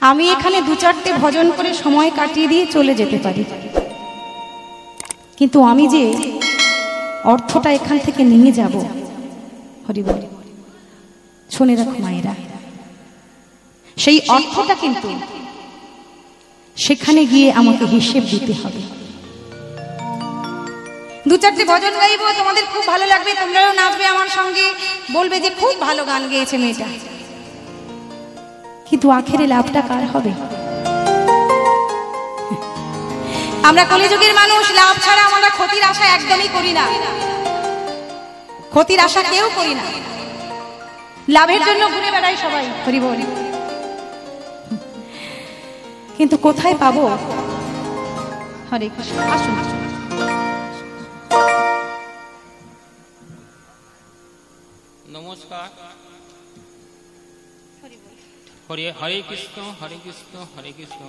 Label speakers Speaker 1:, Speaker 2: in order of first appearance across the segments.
Speaker 1: আমি এখানে দু চারটে ভজন করে সময় কাটিয়ে দিয়ে চলে যেতে পারি, কিন্তু আমি যে অর্থটা এখান থেকে নিয়ে যাব, হরি বল, শুনে রাখো মায়েরা, সেই অর্থটা কিন্তু সেখানে গিয়ে আমাকে হিসেব দিতে হবে। দু চারটে ভজন গাইবো, তোমাদের খুব ভালো লাগবে, তোমরাও নাচবে আমার সঙ্গে, বলবে যে খুব ভালো গান গেয়েছে মেয়েটা, কিন্তু আখেরে লাভটা কার হবে? আমরা কলিযুগের মানুষ, লাভ ছাড়া আমরা ক্ষতির আশা একদমই করি না, ক্ষতির আশা কেউ করি না, লাভের জন্য ঘুরে বেড়াই সবাই, হরি বল। কিন্তু কোথায় পাবো? হরে কৃষ্ণ, আসুন।
Speaker 2: নমস্কার। হরে কৃষ্ণ, হরে কৃষ্ণ, হরে কৃষ্ণ।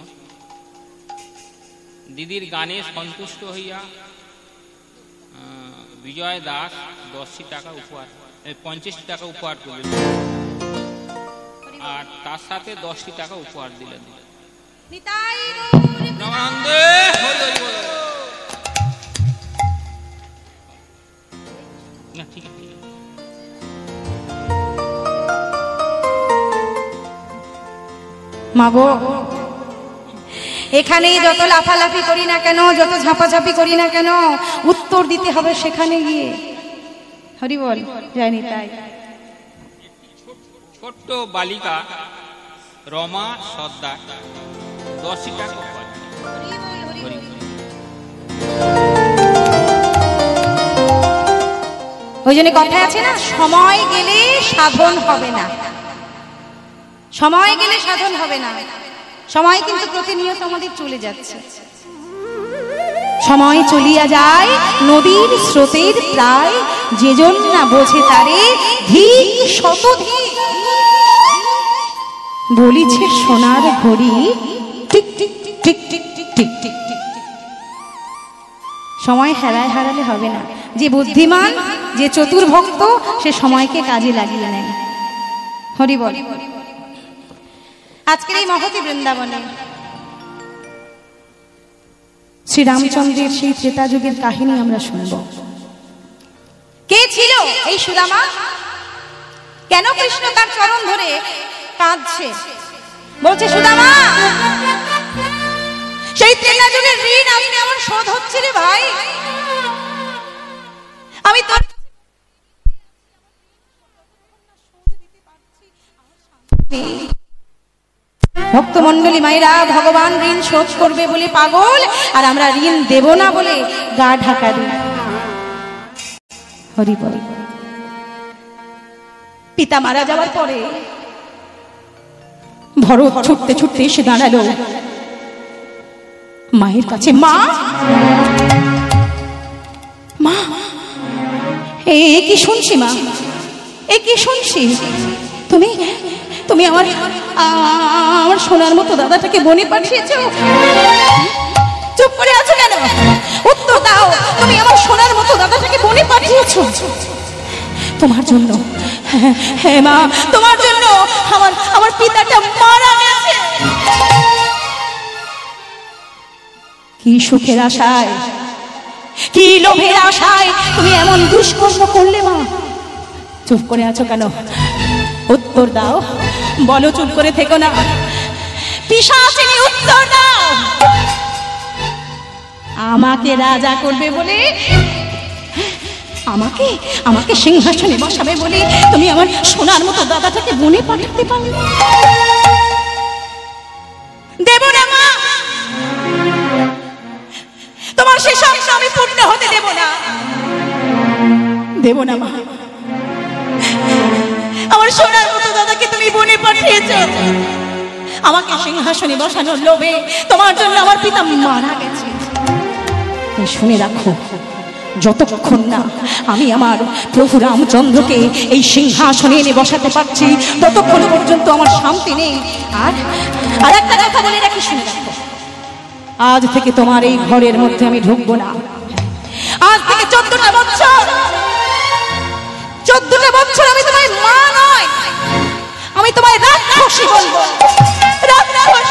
Speaker 2: দিদির গানে সন্তুষ্ট হইয়া বিজয় দাস 10 টাকা উপহার, 50 টাকা উপহার করলেন, আর তার সাথে 10 টাকা উপহার দিলেন। না ঠিক আছে,
Speaker 1: মাগো এখানে যত লাফালাফি করি না কেন, যত ঝাঁপাঝাপি করি না কেন, উত্তর দিতে হবে সেখানে গিয়ে, হরি বল, জানি তাই।
Speaker 2: ছোট্ট বালিকা রমা সর্দার 10 টাকা।
Speaker 1: ওই জন্য কথায় আছে না, সময় গেলে সাধন হবে না, সময় গেলে সাধন হবে না। সময় কিন্তু প্রতিনিয়ত আমাদের চলে যাচ্ছে, সময় চলিয়া যায় নদীর স্রোতের প্রায়, যেজন না বোঝে তারে ধীর শতধীর, বলিছে সোনার ঘড়ি tick tick tick tick tick tick tick tick. সময় হারায় হারালে হবে না, যে বুদ্ধিমান, যে চতুর ভক্ত, সে সময়কে কাজে লাগিয়ে নেয়, হরি বল। আজকের এই মহতী বৃন্দাবনে শ্রীরামচন্দ্রের সেই ত্রেতা যুগের কাহিনী আমরা শুনব। কে ছিল এই সুদামা? কেন কৃষ্ণ তার চরণ ধরে কাঁদছে, বলছে সুদামা সেই ত্রেতা যুগের ঋণ আজকে আমার শোধ হচ্ছে রে ভাই, আমি তোর ভক্তমন্ডলী মায়েরা ভগবান ঋণ শোধ করবে বলে পাগল, আর আমরা ঋণ দেব না বলে গা ঢাকা দিই, হরি বল। পিতা মারা যাওয়ার পরে ভরত ছুটতে ছুটতে এসে দাঁড়ালো মায়ের কাছে। মা, মা, এ কি শুনছি মা, এ কি শুনছি, তুমি তুমি আমার আমার সোনার মতো দাদাটাকে বনে পাঠিয়েছো, চুপ করে আছো কেন? উত্তর দাও, তুমি আমার সোনার মতো দাদাটাকে বনে পাঠিয়েছো তোমার জন্য? হ্যাঁ মা, তোমার জন্য আমার আমার পিতাটা মারা গেছে। কি সুখের আশায়, কি লোভের আশায় তুমি এমন দুষ্কর্ম করলে মা? চুপ করে আছো কেন? উত্তর দাও, বলো, চুপ করে থেকো না। পিশাচিনী, উত্তর দাও। আমাকে রাজা করবে বলে, আমাকে আমাকে সিংহাসনে বসাবে বলে তুমি আমার সোনার মতো দাদাটাকে বনে পাঠাতে পারলে? দেব না মা, তোমার সে স্বপ্ন আমি পূর্ণ হতে দেব না, দেব না মা। আমার সোনার মতো দাদাকে তুমি বনে পাঠিয়েছো, আমাকে সিংহাসনে বসানোর লোভে তোমার জন্য আমার পিতা মারা গেছে। শুনে রাখো, যতক্ষণ না আমি আমার প্রভু রামচন্দ্রকে এই সিংহাসনে এনে বসাতে পারছি, ততক্ষণ পর্যন্ত আমার শান্তি নেই। আর একটা কথা বলে রাখি, শুনে রাখো, আজ থেকে তোমার এই ঘরের মধ্যে আমি ঢুকবো না। আজ থেকে 14টা বছর আমি তোমায় মা নয়, আমি তোমায় রাক্ষসী বলবো, রাক্ষসী।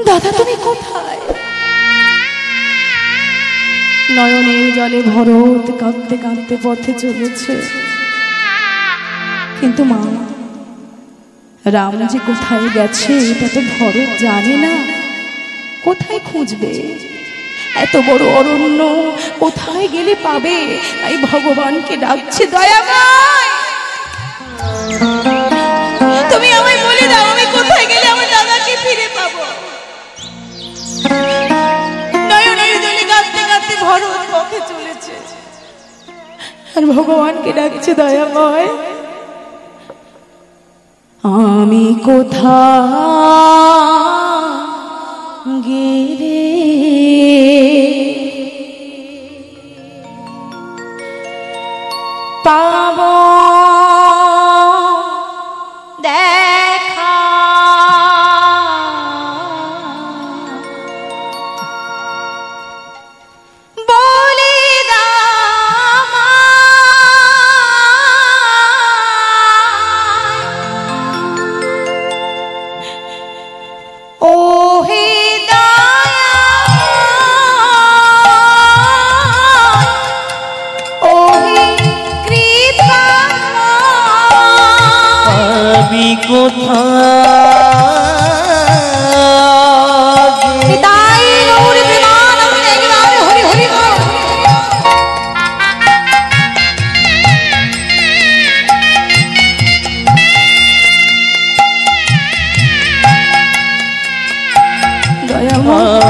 Speaker 1: দাদা তুমি কোথায়? নয়নের জলে ভরত কাঁদতে কাঁদতে পথে চলেছে, কিন্তু মা রাম যে কোথায় গেছে এটা তো ভরত জানে না। কোথায় খুঁজবে? এত বড় অরণ্য কোথায় গেলে পাবে? তাই ভগবানকে ডাকছে, দয়াময় তুমি আমায় বলে দাও আমি কোথায় গেলে আমার দাদাকে ফিরে পাবো। নয়নের জলে কাঁদতে কাঁদতে ভরত পথে চলেছে আর ভগবানকে ডাকছে, দয়াময় আমি কোথায় গেলে পাবো দেখা? বলে ও হে ও হে কৃপা
Speaker 3: আমি কোথায়
Speaker 1: তাই গৌর প্রেমানন্দ একবার হরি হরি বল।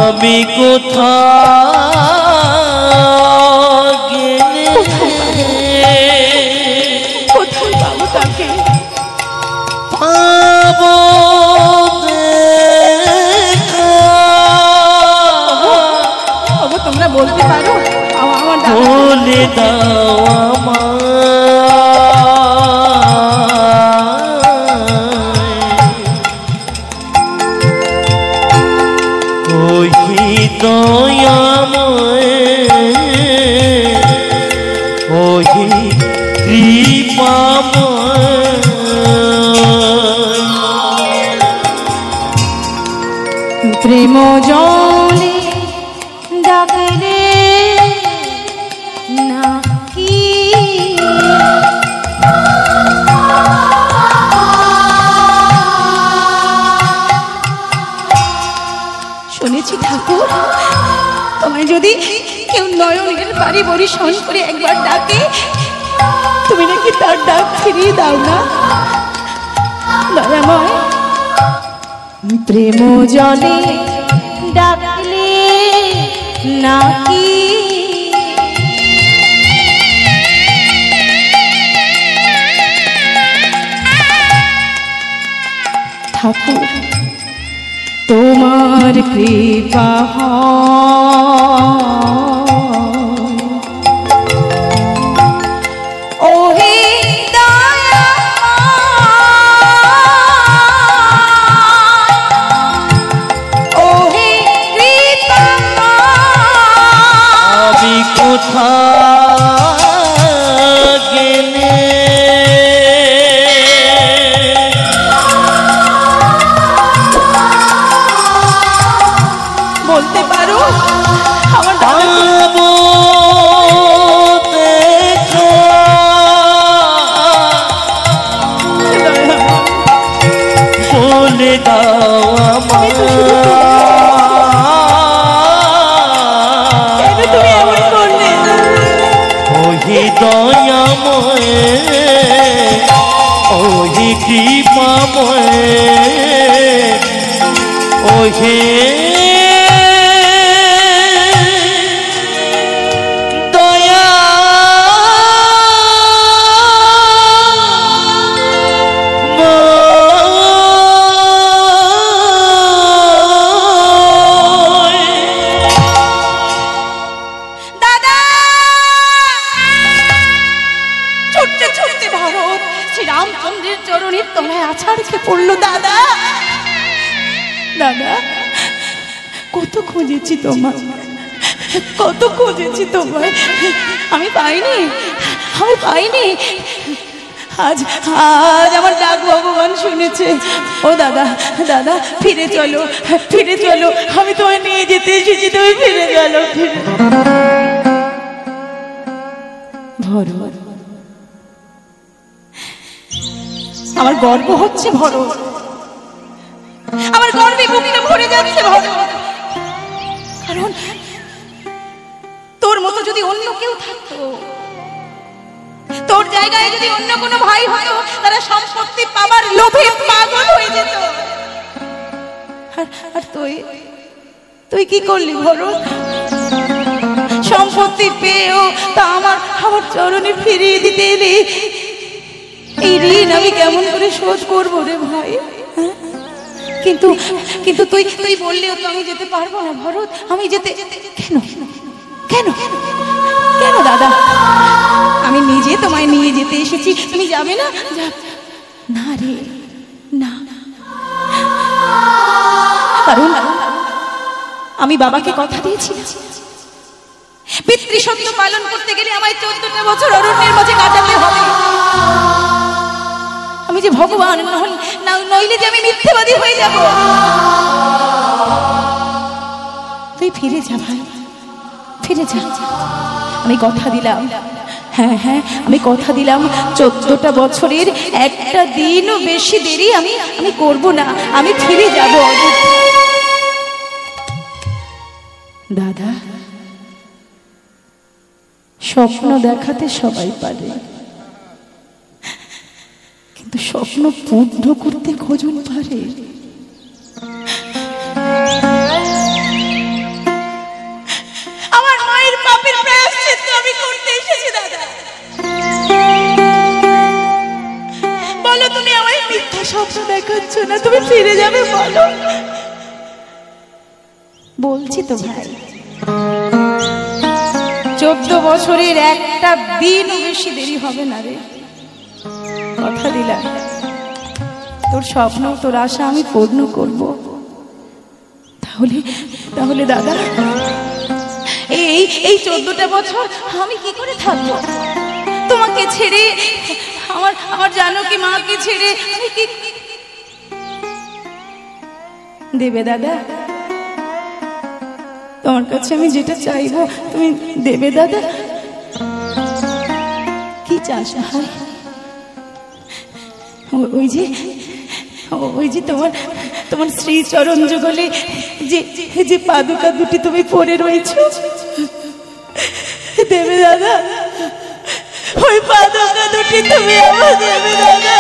Speaker 3: আমি কোথায় গেলে
Speaker 1: কোথায় পাবো তাকে?
Speaker 3: পাবো দেখা?
Speaker 1: তোমরা বলতে পারো আমার দাদা
Speaker 3: বলে দাও আমায়, ওহি দয়াময়, ওহি কৃপাময়।
Speaker 1: প্রেম জলে ডাকলে নাকি শুনেছি ঠাকুর তোমায় যদি কেউ নয়নের বাড়ি বরিশন করে একবার ডাকে তুমি নাকি তার ডাক ফিরিয়ে দাও না। দয়াময় প্রেম জলে ডাকলে নাকি ঠাকুর তোমার কৃপা ওহে ওহে কৃপা
Speaker 3: আমি কোথায় গেলে
Speaker 1: বলতে পারো আমার
Speaker 3: পাবো দেখা? বলে দাও আমায়,
Speaker 1: তুমি এমন করলে
Speaker 3: ওহি দয়াময়, ওহি কৃপাময়, ওহে দয়া
Speaker 1: দাদা ছুটতে ছুটতে ভারত শ্রীরামচন্দ্রের চরণের তলায় আছাড় খেয়ে পড়লো। দাদা দাদা কত খুঁজেছি তোমায়, কত খুঁজেছি তোমায়, আমি পাইনি, আমি পাইনি, আজ আজ আমার ডাক ভগবান শুনেছে। ও দাদা দাদা ফিরে চলো, ফিরে চলো, আমি তোমায় নিয়ে যেতে এসেছি, তুমি ফিরে চলো। ভরত, আমার গর্ব হচ্ছে ভরত, আমার গর্বে বুকটা ভরে যাচ্ছে ভরত। কারণ তোর মতো যদি অন্য কেউ থাকতো, তোর জায়গায় যদি অন্য কোনো ভাই হতো, তারা সম্পত্তি পাবার লোভে পাগল হয়ে যেত। আর তুই তুই কি করলি ভরত? সম্পত্তি পেয়েও তা আমার চরণে ফিরিয়ে দিতে এলি। এই ঋণ আমি কেমন করে শোধ করবো রে ভাই? কিন্তু কিন্তু তুই তুই বললেও তো আমি যেতে পারবো না ভরত। আমি যেতে কেন কেন কেন দাদা? আমি নিজে তোমায় নিয়ে যেতে এসেছি, তুমি যাবে না? না রে না, কারণ আমি বাবাকে কথা দিয়েছি পিতৃসত্য পালন করতে গেলে আমায় 14টা বছর অরণ্যের মাঝে কাটাতে হবে। আমি যে ভগবান নইলে যে আমি মিথ্যেবাদী হয়ে যাব। তুই ফিরে যা ভাই, ফিরে যা। আমি কথা দিলাম, হ্যাঁ হ্যাঁ আমি কথা দিলাম, 14টা বছরের একটা দিনও বেশি দেরি আমি করব না, আমি ফিরে যাব। দাদা, স্বপ্ন দেখাতে সবাই পারে, কিন্তু স্বপ্ন পূর্ণ করতে কজন পারে? আমার মায়ের পাপের প্রায়শ্চিত্ত আমি করতে এসেছি দাদা। বলো, তুমি আমায় মিথ্যা স্বপ্ন দেখাচ্ছ না? তুমি ফিরে যাবে বলো। বলছি তো ভাই, 14 বছরের একটা দিনও বেশি দেরি হবে না রে, কথা দিলাম। তোর স্বপ্ন, তোর আশা আমি পূর্ণ করব। তাহলে দাদা, এই 14টা বছর আমি কি করে থাকবো তোমাকে ছেড়ে? আমার জানকী মাকে ছেড়ে আমি কি দেবে দাদা? তোমার কাছে আমি যেটা চাইবো তুমি দেবে দাদা? কি চাস ভাই? ওই যে তোমার শ্রীচরণ যুগলে যে পাদুকা দুটি তুমি পরে রয়েছ, দেবে দাদা? ওই পাদুকা দুটি তুমি আমার দেবে দাদা?